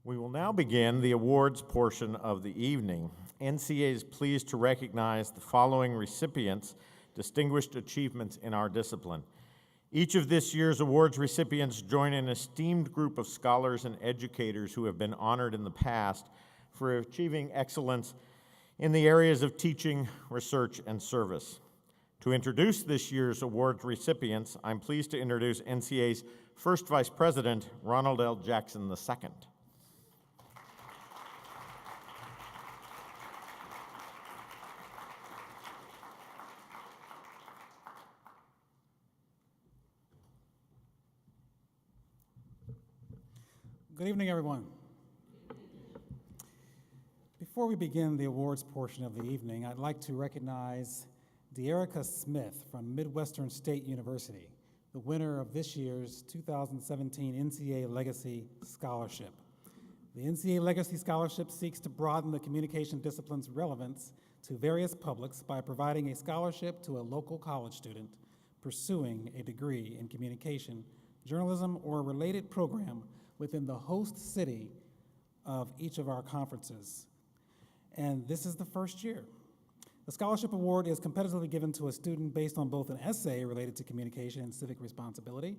We will now begin the awards portion of the evening. NCA is pleased to recognize the following recipients, distinguished achievements in our discipline. Each of this year's awards recipients join an esteemed group of scholars and educators who have been honored in the past for achieving excellence in the areas of teaching, research, and service. To introduce this year's awards recipients, I'm pleased to introduce NCA's first Vice President, Ronald L. Jackson II. Good evening, everyone. Before we begin the awards portion of the evening, I'd like to recognize De'Erica Smith from Midwestern State University, the winner of this year's 2017 NCA Legacy Scholarship. The NCA Legacy Scholarship seeks to broaden the communication discipline's relevance to various publics by providing a scholarship to a local college student pursuing a degree in communication, journalism, or a related program within the host city of each of our conferences. And this is the first year. The scholarship award is competitively given to a student based on both an essay related to communication and civic responsibility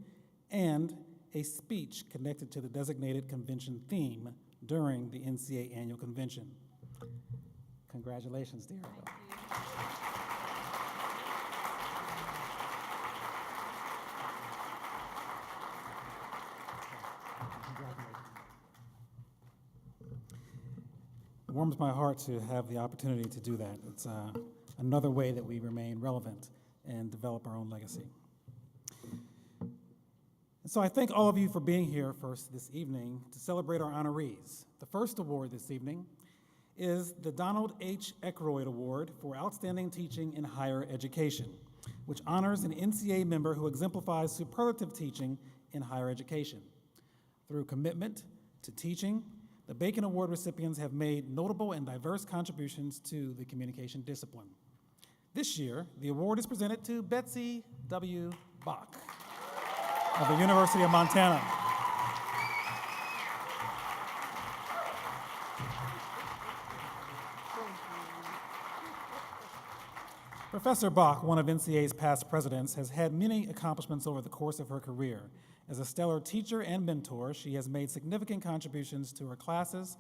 and a speech connected to the designated convention theme during the NCA annual convention. Congratulations, De'Erica. It warms my heart to have the opportunity to do that. It's another way that we remain relevant and develop our own legacy. And so I thank all of you for being here first this evening to celebrate our honorees. The first award this evening is the Donald H. Aykroyd Award for Outstanding Teaching in Higher Education, which honors an NCA member who exemplifies superlative teaching in higher education. Through commitment to teaching, the Bacon Award recipients have made notable and diverse contributions to the communication discipline. This year, the award is presented to Betsy W. Bach of the University of Montana. Professor Bach, one of NCA's past presidents, has had many accomplishments over the course of her career. As a stellar teacher and mentor, she has made significant contributions to her classes.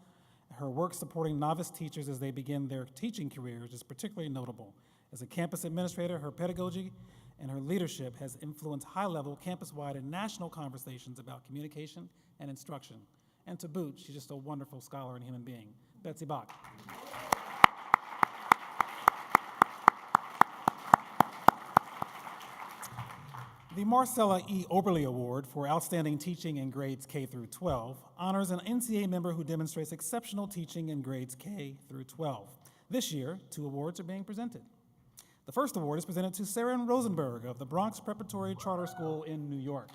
Her work supporting novice teachers as they begin their teaching careers is particularly notable. As a campus administrator, her pedagogy and her leadership has influenced high-level, campus-wide, and national conversations about communication and instruction. And to boot, she's just a wonderful scholar and human being. Betsy Bach. The Marcella E. Oberle Award for Outstanding Teaching in Grades K through 12 honors an NCA member who demonstrates exceptional teaching in grades K through 12. This year, 2 awards are being presented. The first award is presented to Sandra Rosenberg of the Bronx Preparatory Charter School in New York.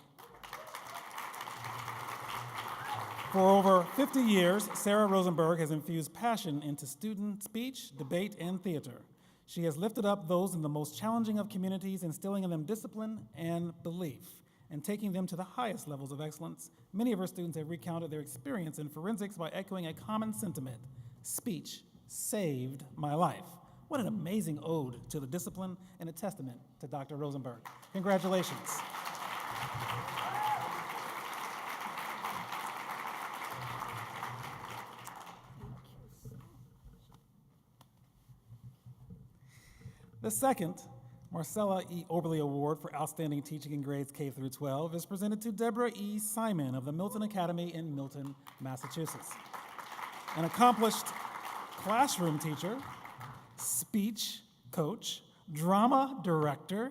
For over 50 years, Sandra Rosenberg has infused passion into student speech, debate, and theater. She has lifted up those in the most challenging of communities, instilling in them discipline and belief, and taking them to the highest levels of excellence. Many of her students have recounted their experience in forensics by echoing a common sentiment: speech saved my life. What an amazing ode to the discipline and a testament to Dr. Rosenberg. Congratulations. The second Marcella E. Oberle Award for Outstanding Teaching in Grades K through 12 is presented to Deborah E. Simon of the Milton Academy in Milton, Massachusetts. An accomplished classroom teacher, speech coach, drama director,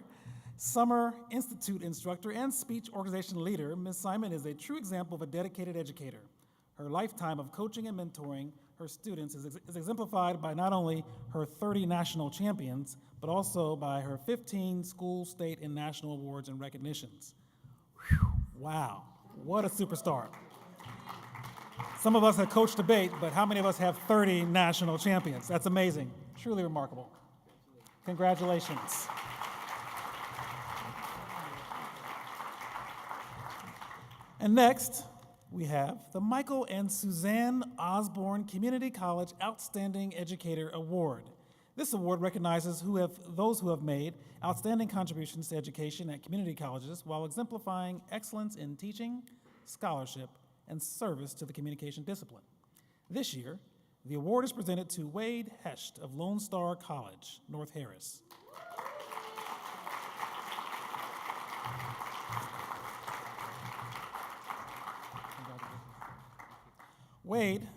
summer institute instructor, and speech organization leader, Ms. Simon is a true example of a dedicated educator. Her lifetime of coaching and mentoring her students is exemplified by not only her 30 national champions, but also by her 15 school, state, and national awards and recognitions. Whew, wow, what a superstar. Some of us have coached debate, but how many of us have 30 national champions? That's amazing, truly remarkable. Congratulations. And next, we have the Michael and Suzanne Osborn Community College Outstanding Educator Award. This award recognizes those who have made outstanding contributions to education at community colleges while exemplifying excellence in teaching, scholarship, and service to the communication discipline. This year, the award is presented to Wade Hesht of Lone Star College, North Harris. Wade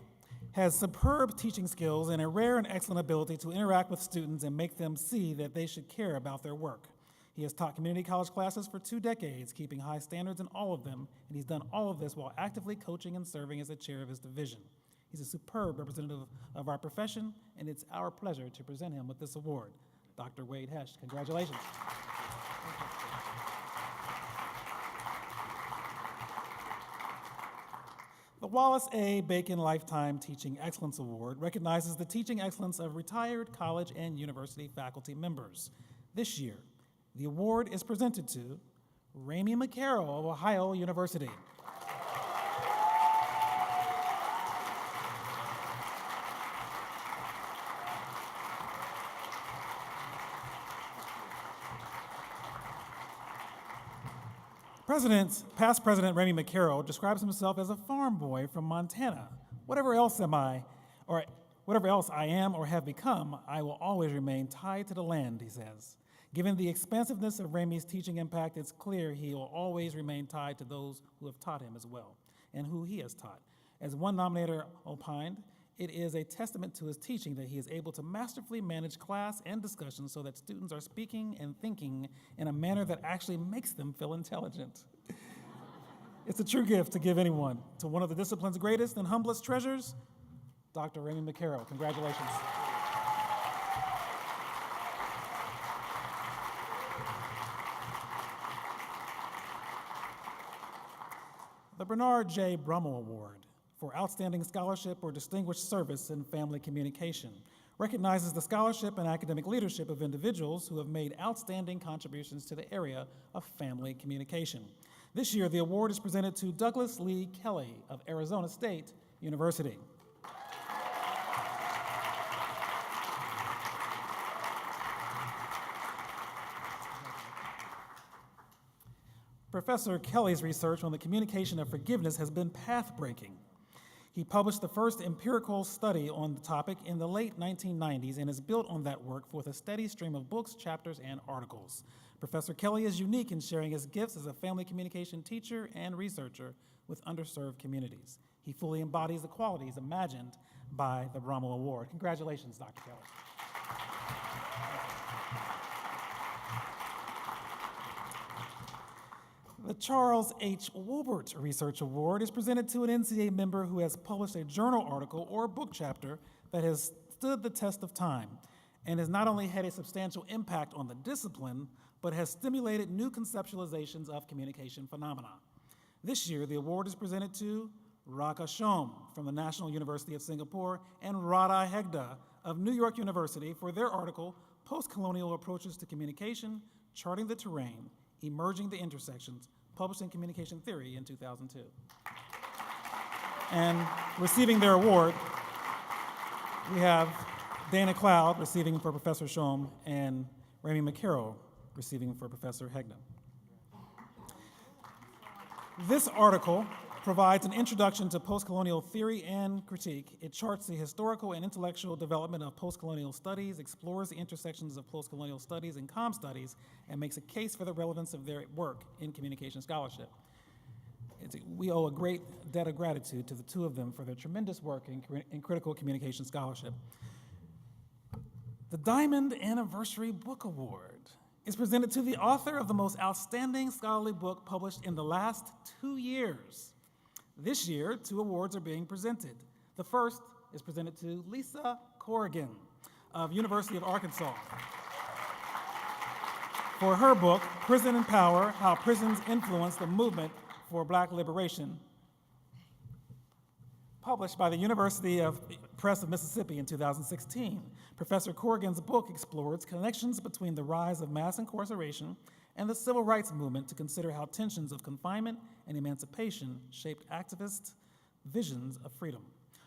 has superb teaching skills and a rare and excellent ability to interact with students and make them see that they should care about their work. He has taught community college classes for 2 decades, keeping high standards in all of them, and he's done all of this while actively coaching and serving as the chair of his division. He's a superb representative of our profession, and it's our pleasure to present him with this award. Dr. Wade Hesht, congratulations. The Wallace A. Bacon Lifetime Teaching Excellence Award recognizes the teaching excellence of retired college and university faculty members. This year, the award is presented to Ramey McCarroll of Ohio University. Past President Ramey McCarroll describes himself as a farm boy from Montana. Whatever else I am or have become, I will always remain tied to the land, he says. Given the expansiveness of Ramey's teaching impact, it's clear he will always remain tied to those who have taught him as well, and who he has taught. As one nominator opined, it is a testament to his teaching that he is able to masterfully manage class and discussion so that students are speaking and thinking in a manner that actually makes them feel intelligent. It's a true gift to give anyone to one of the discipline's greatest and humblest treasures, Dr. Ramey McCarroll. Congratulations. The Bernard J. Brummell Award for Outstanding Scholarship or Distinguished Service in Family Communication recognizes the scholarship and academic leadership of individuals who have made outstanding contributions to the area of family communication. This year, the award is presented to Douglas Lee Kelly of Arizona State University. Professor Kelly's research on the communication of forgiveness has been path-breaking. He published the first empirical study on the topic in the late 1990s and has built on that work with a steady stream of books, chapters, and articles. Professor Kelly is unique in sharing his gifts as a family communication teacher and researcher with underserved communities. He fully embodies the qualities imagined by the Brummell Award. Congratulations, Dr. Kelly. The Charles H. Woolbert Research Award is presented to an NCA member who has published a journal article or book chapter that has stood the test of time and has not only had a substantial impact on the discipline, but has stimulated new conceptualizations of communication phenomena. This year, the award is presented to Raka Shom from the National University of Singapore and Radha Hegda of New York University for their article, Post-Colonial Approaches to Communication, Charting the Terrain, Emerging the Intersections, published in Communication Theory in 2002. And receiving their award, we have Dana Cloud receiving for Professor Shom and Ramey McCarroll receiving for Professor Hegna. This article provides an introduction to post-colonial theory and critique. It charts the historical and intellectual development of post-colonial studies, explores the intersections of post-colonial studies and comm studies, and makes a case for the relevance of their work in communication scholarship. We owe a great debt of gratitude to the two of them for their tremendous work in critical communication scholarship. The Diamond Anniversary Book Award is presented to the author of the most outstanding scholarly book published in the last 2 years. This year, 2 awards are being presented. The first is presented to Lisa Corrigan of University of Arkansas for her book, Prison and Power, How Prisons Influence the Movement for Black Liberation, published by the University Press of Mississippi in 2016. Professor Corrigan's book explores connections between the rise of mass incarceration and the civil rights movement to consider how tensions of confinement and emancipation shaped activists' visions of freedom.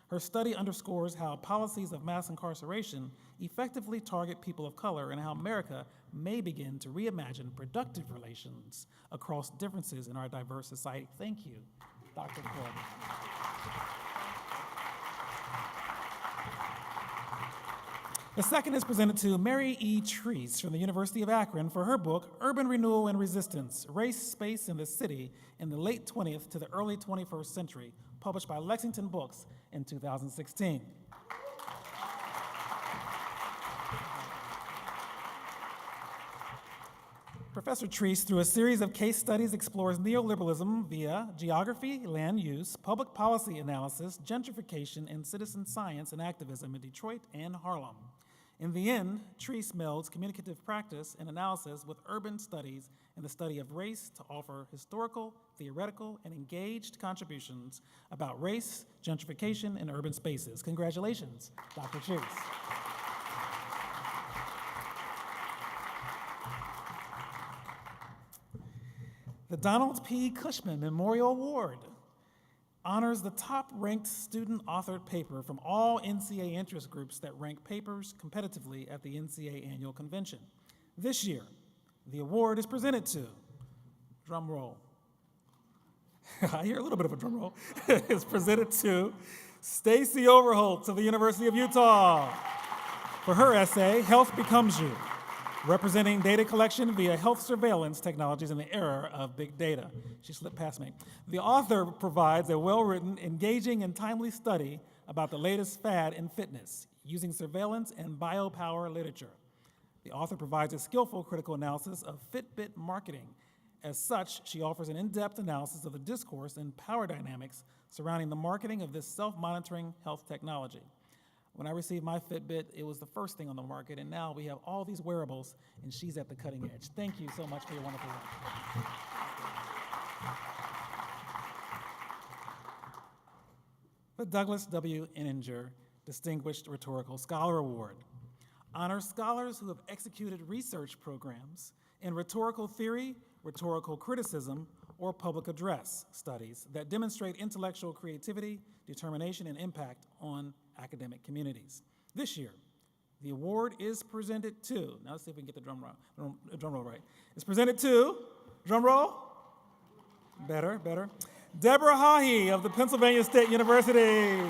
Her study underscores how policies of mass incarceration effectively target people of color and how America may begin to reimagine productive relations across differences in our diverse society. Thank you, Dr. Koren. The second is presented to Mary E. Treese from the University of Akron for her book, Urban Renewal and Resistance, Race, Space, and the City in the Late 20th to the Early 21st Century, published by Lexington Books in 2016. Professor Treese, through a series of case studies, explores neoliberalism via geography, land use, public policy analysis, gentrification, and citizen science and activism in Detroit and Harlem. In the end, Treese melds communicative practice and analysis with urban studies and the study of race to offer historical, theoretical, and engaged contributions about race, gentrification, and urban spaces. Congratulations, Dr. Treese. The Donald P. Cushman Memorial Award honors the top-ranked student-authored paper from all NCA interest groups that rank papers competitively at the NCA annual convention. This year, the award is presented to, drum roll, I hear a little bit of a drum roll, it's presented to Stacy Overholt of the University of Utah for her essay, Health Becomes You, representing data collection via health surveillance technologies in the era of big data. She slipped past me. The author provides a well-written, engaging, and timely study about the latest fad in fitness, using surveillance and biopower literature. The author provides a skillful critical analysis of Fitbit marketing. As such, she offers an in-depth analysis of the discourse and power dynamics surrounding the marketing of this self-monitoring health technology. When I received my Fitbit, it was the first thing on the market, and now we have all these wearables, and she's at the cutting edge. Thank you so much for your wonderful work. The Douglas W. Injure Distinguished Rhetorical Scholar Award honors scholars who have executed research programs in rhetorical theory, rhetorical criticism, or public address studies that demonstrate intellectual creativity, determination, and impact on academic communities. This year, the award is presented to, now let's see if we can get the drum roll right. It's presented to, drum roll, better, Deborah Haughey of the Pennsylvania State University.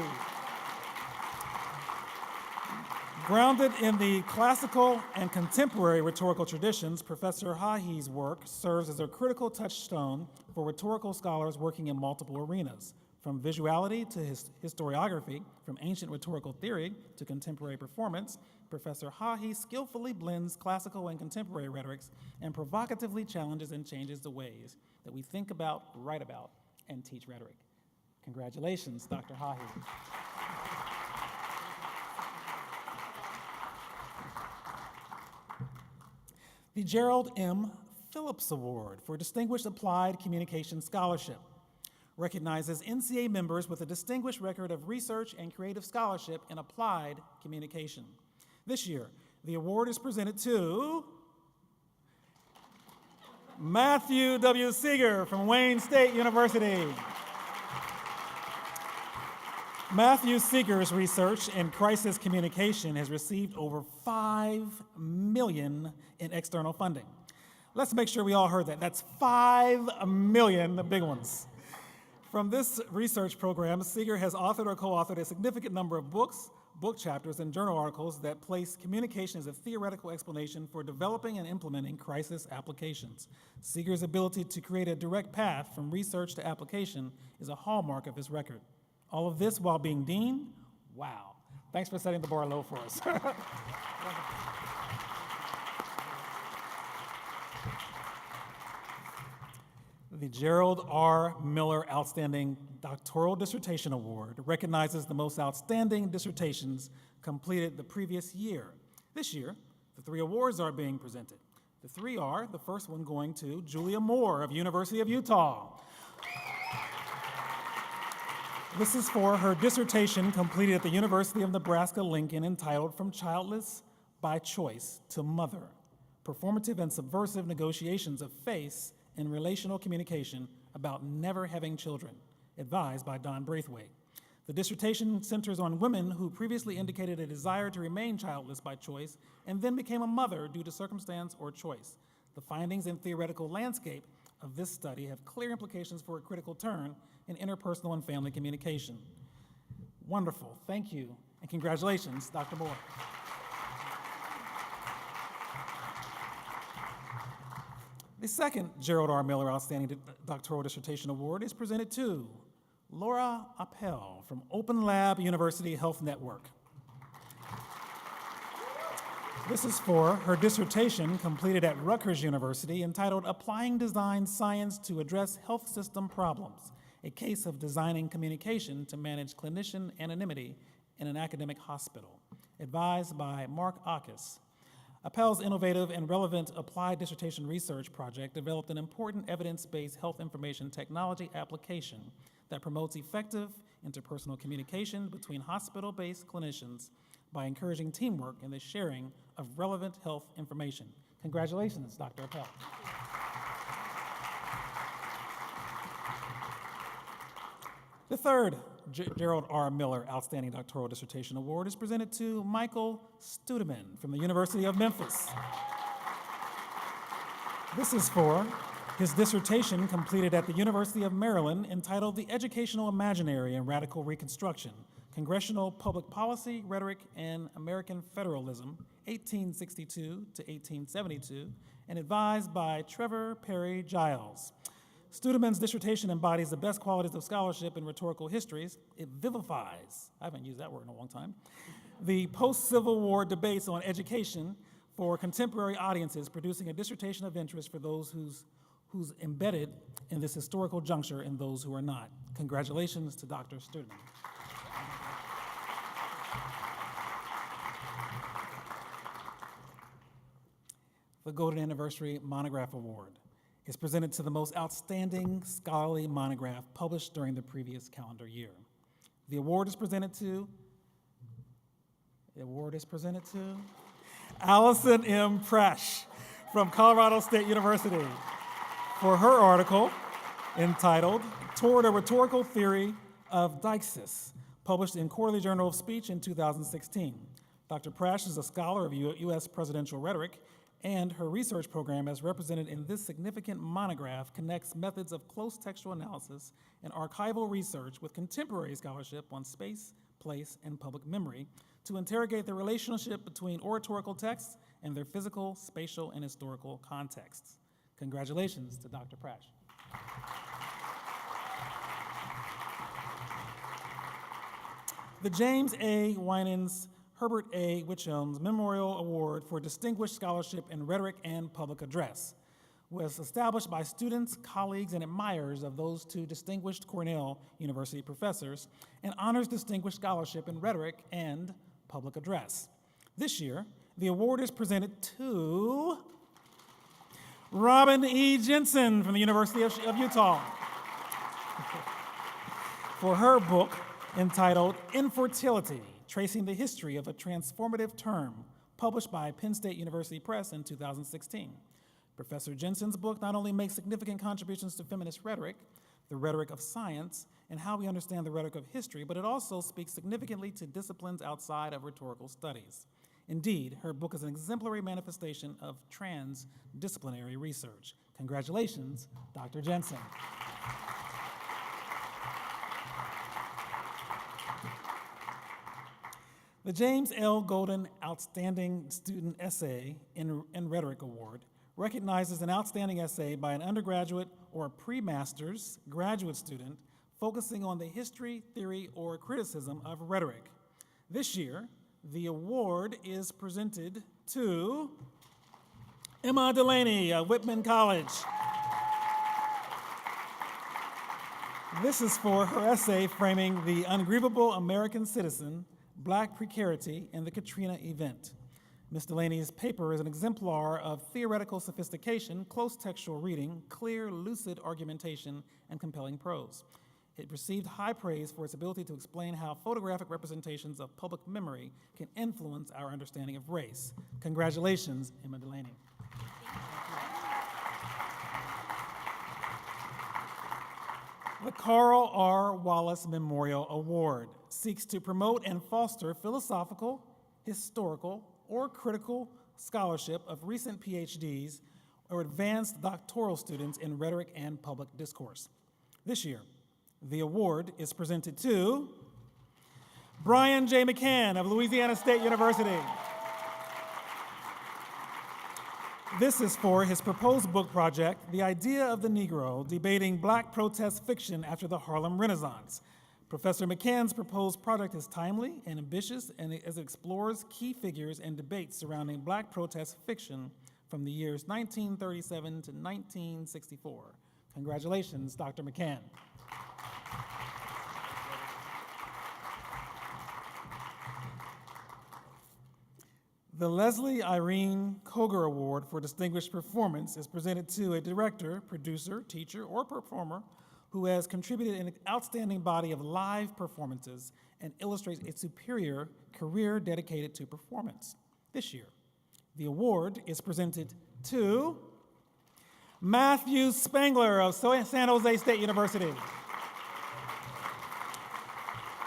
Grounded in the classical and contemporary rhetorical traditions, Professor Haughey's work serves as a critical touchstone for rhetorical scholars working in multiple arenas, from visuality to historiography, from ancient rhetorical theory to contemporary performance. Professor Haughey skillfully blends classical and contemporary rhetorics and provocatively challenges and changes the ways that we think about, write about, and teach rhetoric. Congratulations, Dr. Haughey. The Gerald M. Phillips Award for Distinguished Applied Communication Scholarship recognizes NCA members with a distinguished record of research and creative scholarship in applied communication. This year, the award is presented to Matthew W. Seeger from Wayne State University. Matthew Seeger's research in crisis communication has received over $5 million in external funding. Let's make sure we all heard that. That's $5 million, the big ones. From this research program, Seeger has authored or co-authored a significant number of books, book chapters, and journal articles that place communication as a theoretical explanation for developing and implementing crisis applications. Seeger's ability to create a direct path from research to application is a hallmark of his record. All of this while being dean? Wow. Thanks for setting the bar low for us. The Gerald R. Miller Outstanding Doctoral Dissertation Award recognizes the most outstanding dissertations completed the previous year. This year, the 3 awards are being presented. The 3 are, the first one going to Julia Moore of University of Utah. This is for her dissertation completed at the University of Nebraska-Lincoln entitled From Childless by Choice to Mother, performative and subversive negotiations of face in relational communication about never having children, advised by Don Braithwaite. The dissertation centers on women who previously indicated a desire to remain childless by choice and then became a mother due to circumstance or choice. The findings and theoretical landscape of this study have clear implications for a critical turn in interpersonal and family communication. Wonderful, thank you, and congratulations, Dr. Moore. The second Gerald R. Miller Outstanding Doctoral Dissertation Award is presented to Laura Appel from Open Lab University Health Network. This is for her dissertation completed at Rutgers University entitled Applying Design Science to Address Health System Problems, a case of designing communication to manage clinician anonymity in an academic hospital, advised by Mark Akis. Appel's innovative and relevant applied dissertation research project developed an important evidence-based health information technology application that promotes effective interpersonal communication between hospital-based clinicians by encouraging teamwork in the sharing of relevant health information. Congratulations, Dr. Appel. The third Gerald R. Miller Outstanding Doctoral Dissertation Award is presented to Michael Studeman from the University of Memphis. This is for his dissertation completed at the University of Maryland entitled The Educational Imaginary and Radical Reconstruction, Congressional Public Policy, Rhetoric, and American Federalism, 1862 to 1872, and advised by Trevor Perry Giles. Studeman's dissertation embodies the best qualities of scholarship in rhetorical histories. It vivifies, I haven't used that word in a long time, the post-Civil War debates on education for contemporary audiences, producing a dissertation of interest for those who's embedded in this historical juncture and those who are not. Congratulations to Dr. Studeman. The Golden Anniversary Monograph Award is presented to the most outstanding scholarly monograph published during the previous calendar year. The award is presented to Allison M. Presh from Colorado State University for her article entitled Toward a Rhetorical Theory of Deixis, published in Quarterly Journal of Speech in 2016. Dr. Presh is a scholar of U.S. presidential rhetoric, and her research program, as represented in this significant monograph, connects methods of close textual analysis and archival research with contemporary scholarship on space, place, and public memory to interrogate the relationship between oratorical texts and their physical, spatial, and historical contexts. Congratulations to Dr. Presh. The James A. Winans Herbert A. Wichhelm's Memorial Award for Distinguished Scholarship in Rhetoric and Public Address was established by students, colleagues, and admirers of those two distinguished Cornell University professors and honors distinguished scholarship in rhetoric and public address. This year, the award is presented to Robin E. Jensen from the University of Utah for her book entitled Infertility, Tracing the History of a Transformative Term, published by Penn State University Press in 2016. Professor Jensen's book not only makes significant contributions to feminist rhetoric, the rhetoric of science, and how we understand the rhetoric of history, but it also speaks significantly to disciplines outside of rhetorical studies. Indeed, her book is an exemplary manifestation of transdisciplinary research. Congratulations, Dr. Jensen. The James L. Golden Outstanding Student Essay in Rhetoric Award recognizes an outstanding essay by an undergraduate or a pre-master's graduate student focusing on the history, theory, or criticism of rhetoric. This year, the award is presented to Emma Delaney of Whitman College. This is for her essay framing the ungrievable American citizen, Black precarity, and the Katrina event. Ms. Delaney's paper is an exemplar of theoretical sophistication, close textual reading, clear, lucid argumentation, and compelling prose. It received high praise for its ability to explain how photographic representations of public memory can influence our understanding of race. Congratulations, Emma Delaney. The Carl R. Wallace Memorial Award seeks to promote and foster philosophical, historical, or critical scholarship of recent PhDs or advanced doctoral students in rhetoric and public discourse. This year, the award is presented to Brian J. McCann of Louisiana State University. This is for his proposed book project, The Idea of the Negro, Debating Black Protest Fiction After the Harlem Renaissance. Professor McCann's proposed project is timely and ambitious, and as it explores key figures and debates surrounding Black protest fiction from the years 1937 to 1964. Congratulations, Dr. McCann. The Lesley Irene Kogure Award for Distinguished Performance is presented to a director, producer, teacher, or performer who has contributed an outstanding body of live performances and illustrates a superior career dedicated to performance. This year, the award is presented to Matthew Spangler of San Jose State University.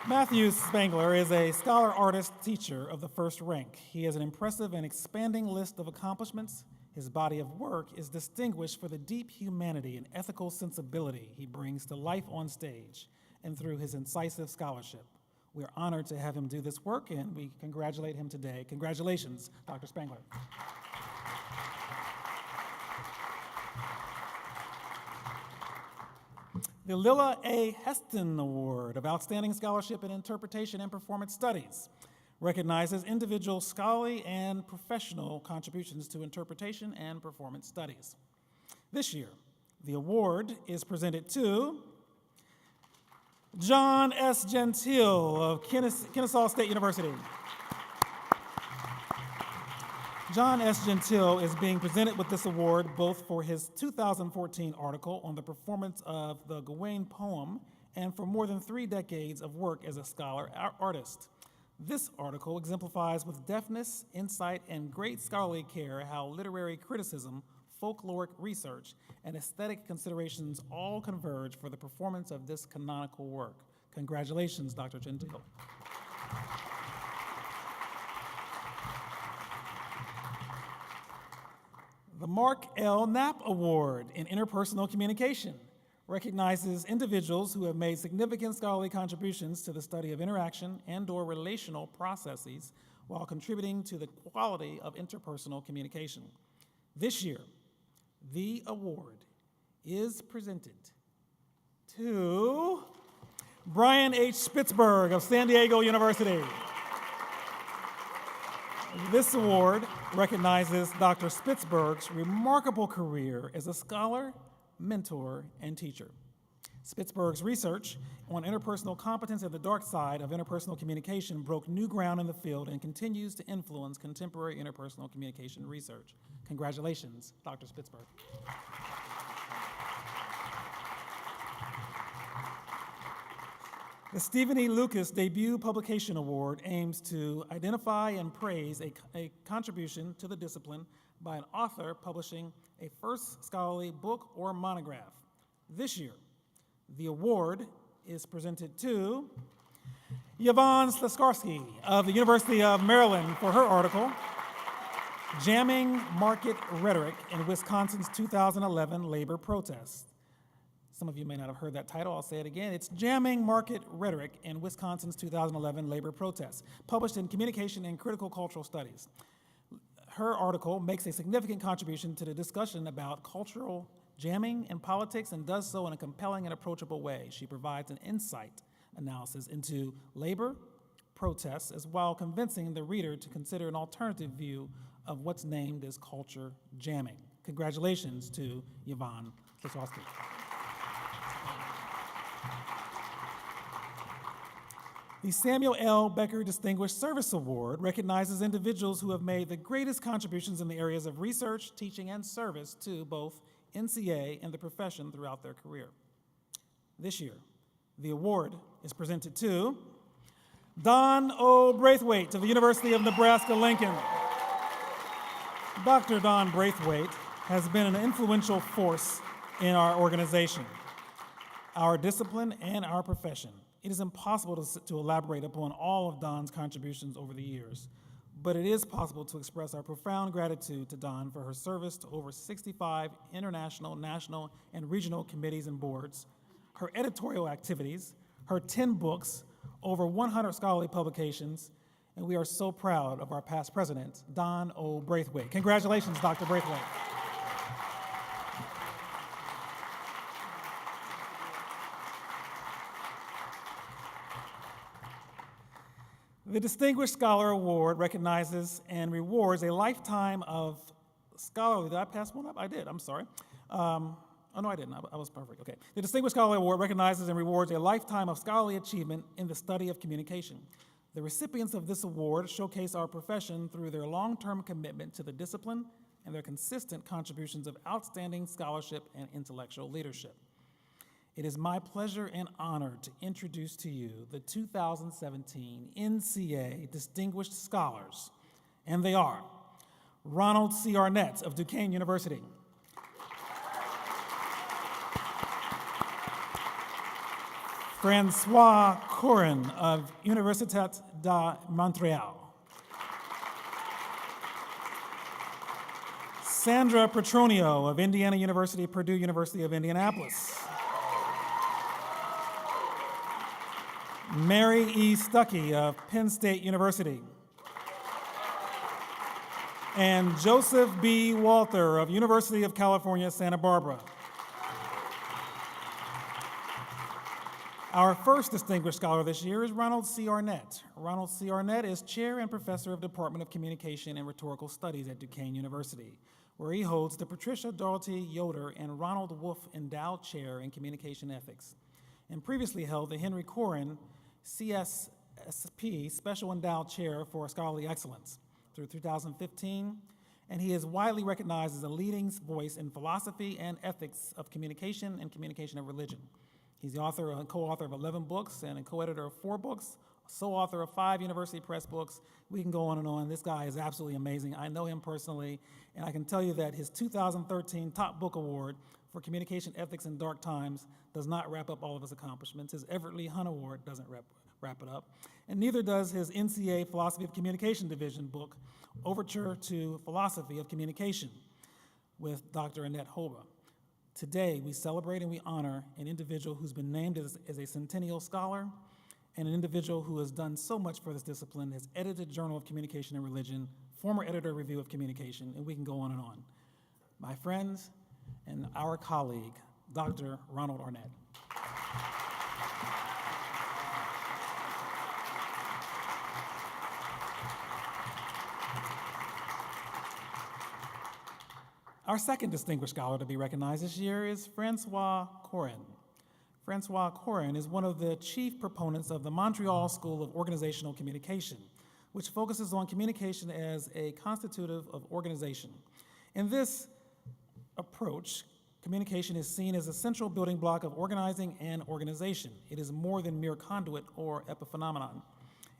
Matthew Spangler is a scholar, artist, teacher of the first rank. He has an impressive and expanding list of accomplishments. His body of work is distinguished for the deep humanity and ethical sensibility he brings to life on stage and through his incisive scholarship. We are honored to have him do this work, and we congratulate him today. Congratulations, Dr. Spangler. The Lilla A. Heston Award of Outstanding Scholarship in Interpretation and Performance Studies recognizes individual scholarly and professional contributions to interpretation and performance studies. This year, the award is presented to John S. Gentile of Kennesaw State University. John S. Gentile is being presented with this award both for his 2014 article on the performance of the Gawain poem and for more than 3 decades of work as a scholar artist. This article exemplifies with deftness, insight, and great scholarly care how literary criticism, folkloric research, and aesthetic considerations all converge for the performance of this canonical work. Congratulations, Dr. Gentile. The Mark L. Knapp Award in Interpersonal Communication recognizes individuals who have made significant scholarly contributions to the study of interaction and/or relational processes while contributing to the quality of interpersonal communication. This year, the award is presented to Brian H. Spitzberg of San Diego University. This award recognizes Dr. Spitzberg's remarkable career as a scholar, mentor, and teacher. Spitzberg's research on interpersonal competence and the dark side of interpersonal communication broke new ground in the field and continues to influence contemporary interpersonal communication research. Congratulations, Dr. Spitzberg. The Stephen E. Lucas Debut Publication Award aims to identify and praise a contribution to the discipline by an author publishing a first scholarly book or monograph. This year, the award is presented to Yvonne Slaskarsky of the University of Maryland for her article, Jamming Market Rhetoric in Wisconsin's 2011 Labor Protests. Some of you may not have heard that title. I'll say it again. It's Jamming Market Rhetoric in Wisconsin's 2011 Labor Protests, published in Communication and Critical Cultural Studies. Her article makes a significant contribution to the discussion about cultural jamming in politics and does so in a compelling and approachable way. She provides an insight analysis into labor protests, as well convincing the reader to consider an alternative view of what's named as culture jamming. Congratulations to Yvonne Slaskarsky. The Samuel L. Becker Distinguished Service Award recognizes individuals who have made the greatest contributions in the areas of research, teaching, and service to both NCA and the profession throughout their career. This year, The award is presented to Don O. Braithwaite of the University of Nebraska-Lincoln. Dr. Don Braithwaite has been an influential force in our organization, our discipline, and our profession. It is impossible to elaborate upon all of Don's contributions over the years, but it is possible to express our profound gratitude to Don for her service to over 65 international, national, and regional committees and boards, her editorial activities, her 10 books, over 100 scholarly publications, and we are so proud of our past president, Don O. Braithwaite. Congratulations, Dr. Braithwaite. The Distinguished Scholar Award recognizes and rewards a lifetime of scholarly, did I pass one up? I did, I'm sorry. Oh, no, I didn't, I was perfect, okay. The Distinguished Scholar Award recognizes and rewards a lifetime of scholarly achievement in the study of communication. The recipients of this award showcase our profession through their long-term commitment to the discipline and their consistent contributions of outstanding scholarship and intellectual leadership. It is my pleasure and honor to introduce to you the 2017 NCA Distinguished Scholars, and they are Ronald C. Arnett of Duquesne University, Francois Koren of Universitat de Montréal, Sandra Petronio of Indiana University, Purdue University of Indianapolis, Mary E. Stuckey of Penn State University, and Joseph B. Walther of University of California, Santa Barbara. Our first distinguished scholar this year is Ronald C. Arnett. Ronald C. Arnett is chair and professor of Department of Communication and Rhetorical Studies at Duquesne University, where he holds the Patricia Doherty Yoder and Ronald Wolf Endowed Chair in Communication Ethics, and previously held the Henry Koren CSSP Special Endowed Chair for Scholarly Excellence through 2015, and he is widely recognized as a leading voice in philosophy and ethics of communication and communication of religion. He's the author and co-author of 11 books and a co-editor of 4 books, co-author of 5 University Press books. We can go on and on. This guy is absolutely amazing. I know him personally, and I can tell you that his 2013 Top Book Award for Communication Ethics in Dark Times does not wrap up all of his accomplishments. His Everett Lee Hunt Award doesn't wrap it up, and neither does his NCA Philosophy of Communication Division book, Overture to Philosophy of Communication, with Dr. Annette Hoba. Today, we celebrate and we honor an individual who's been named as a Centennial Scholar, and an individual who has done so much for this discipline, has edited Journal of Communication and Religion, former editor of Review of Communication, and we can go on and on. My friends and our colleague, Dr. Ronald Arnett. Our second distinguished scholar to be recognized this year is Francois Koren. Francois Koren is one of the chief proponents of the Montreal School of Organizational Communication, which focuses on communication as a constitutive of organization. In this approach, communication is seen as a central building block of organizing and organization. It is more than mere conduit or epiphenomenon.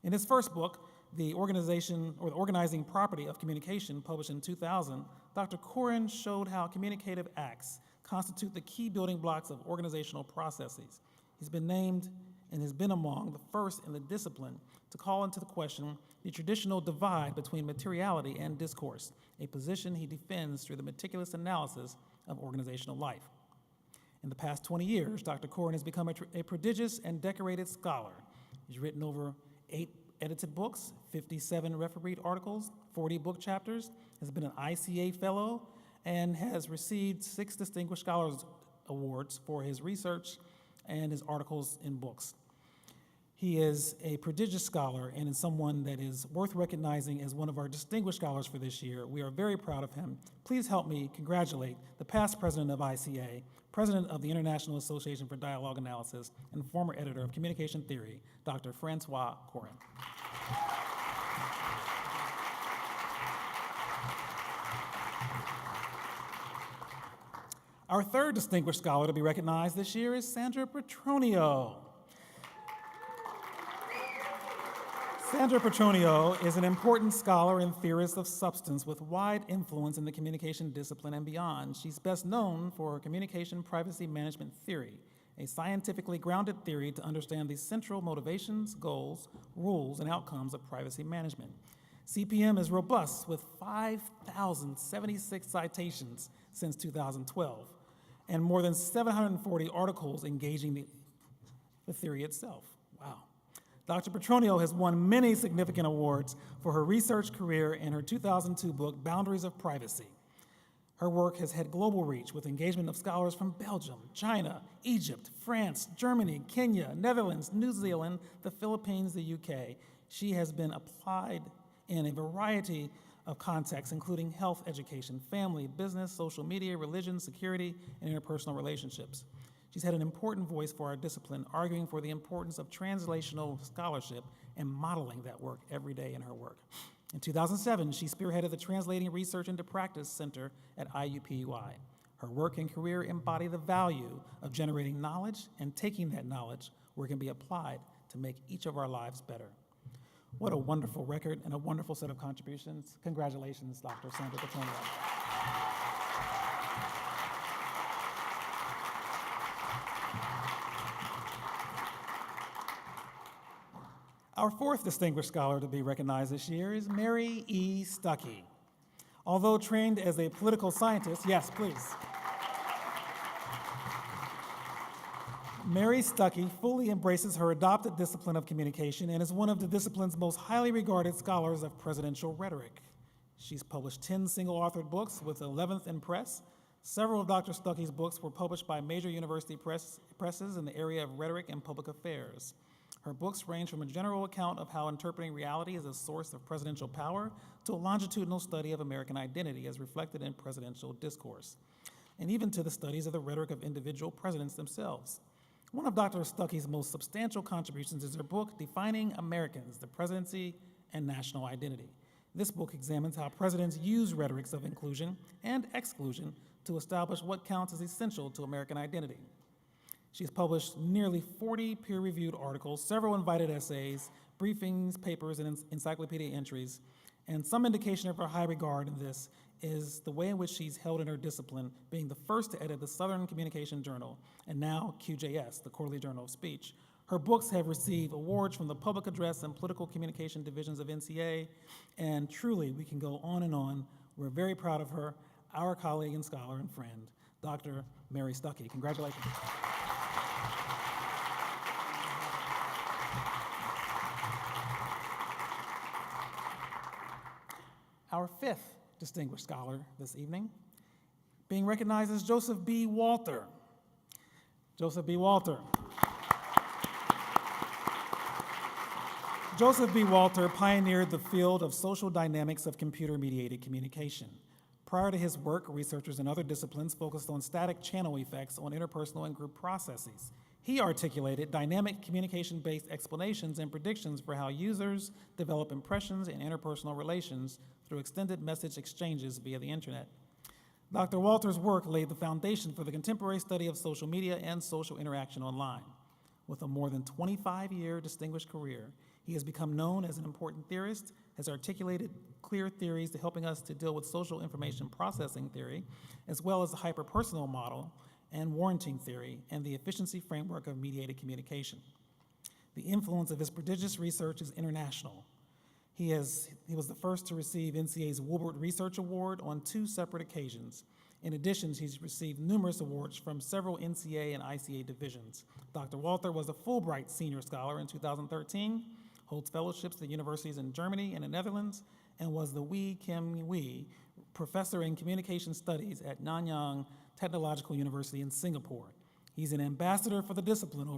In his first book, The Organization or the Organizing Property of Communication, published in 2000, Dr. Koren showed how communicative acts constitute the key building blocks of organizational processes. He's been named and has been among the first in the discipline to call into the question the traditional divide between materiality and discourse, a position he defends through the meticulous analysis of organizational life. In the past 20 years, Dr. Koren has become a prodigious and decorated scholar. He's written over 8 edited books, 57 refereed articles, 40 book chapters, has been an ICA Fellow, and has received 6 Distinguished Scholars Awards for his research and his articles in books. He is a prodigious scholar and is someone that is worth recognizing as one of our distinguished scholars for this year. We are very proud of him. Please help me congratulate the past president of ICA, president of the International Association for Dialogue Analysis, and former editor of Communication Theory, Dr. Francois Koren. Our third distinguished scholar to be recognized this year is Sandra Petronio. Sandra Petronio is an important scholar and theorist of substance with wide influence in the communication discipline and beyond. She's best known for her communication privacy management theory, a scientifically grounded theory to understand the central motivations, goals, rules, and outcomes of privacy management. CPM is robust with 5,076 citations since 2012 and more than 740 articles engaging the theory itself. Wow. Dr. Petronio has won many significant awards for her research career and her 2002 book, Boundaries of Privacy. Her work has had global reach with engagement of scholars from Belgium, China, Egypt, France, Germany, Kenya, Netherlands, New Zealand, the Philippines, the UK. She has been applied in a variety of contexts, including health, education, family, business, social media, religion, security, and interpersonal relationships. She's had an important voice for our discipline, arguing for the importance of translational scholarship and modeling that work every day in her work. In 2007, she spearheaded the Translating Research into Practice Center at IUPUI. Her work and career embody the value of generating knowledge and taking that knowledge where it can be applied to make each of our lives better. What a wonderful record and a wonderful set of contributions. Congratulations, Dr. Sandra Petronio. Our fourth distinguished scholar to be recognized this year is Mary E. Stuckey. Although trained as a political scientist, yes, please. Mary Stuckey fully embraces her adopted discipline of communication and is one of the discipline's most highly regarded scholars of presidential rhetoric. She's published 10 single-authored books with the 11th in press. Several of Dr. Stuckey's books were published by major university presses in the area of rhetoric and public affairs. Her books range from a general account of how interpreting reality as a source of presidential power to a longitudinal study of American identity as reflected in presidential discourse, and even to the studies of the rhetoric of individual presidents themselves. One of Dr. Stuckey's most substantial contributions is her book, Defining Americans, the Presidency and National Identity. This book examines how presidents use rhetorics of inclusion and exclusion to establish what counts as essential to American identity. She has published nearly 40 peer-reviewed articles, several invited essays, briefings, papers, and encyclopedia entries, and some indication of her high regard in this is the way in which she's held in her discipline, being the first to edit the Southern Communication Journal, and now QJS, the Quarterly Journal of Speech. Her books have received awards from the Public Address and Political Communication Divisions of NCA, and truly, we can go on and on. We're very proud of her, our colleague and scholar and friend, Dr. Mary Stuckey. Congratulations. Our fifth distinguished scholar this evening, being recognized as Joseph B. Walter. Joseph B. Walter. Joseph B. Walter pioneered the field of social dynamics of computer-mediated communication. Prior to his work, researchers in other disciplines focused on static channel effects on interpersonal and group processes. He articulated dynamic communication-based explanations and predictions for how users develop impressions in interpersonal relations through extended message exchanges via the internet. Dr. Walter's work laid the foundation for the contemporary study of social media and social interaction online. With a more than 25-year distinguished career, he has become known as an important theorist, has articulated clear theories to helping us to deal with social information processing theory, as well as the hyperpersonal model and warranting theory, and the efficiency framework of mediated communication. The influence of his prodigious research is international. He was the first to receive NCA's Woolbert Research Award on 2 separate occasions. In addition, he's received numerous awards from several NCA and ICA divisions. Dr. Walter was a Fulbright Senior Scholar in 2013, holds fellowships at universities in Germany and the Netherlands, and was the Wee Kim Wee Professor in Communication Studies at Nanyang Technological University in Singapore. He's an ambassador for the discipline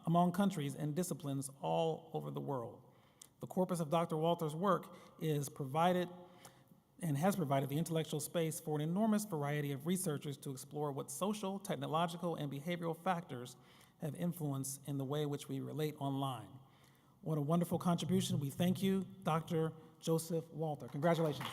among countries and disciplines all over the world. The corpus of Dr. Walter's work has provided the intellectual space for an enormous variety of researchers to explore what social, technological, and behavioral factors have influence in the way in which we relate online. What a wonderful contribution. We thank you, Dr. Joseph Walter. Congratulations.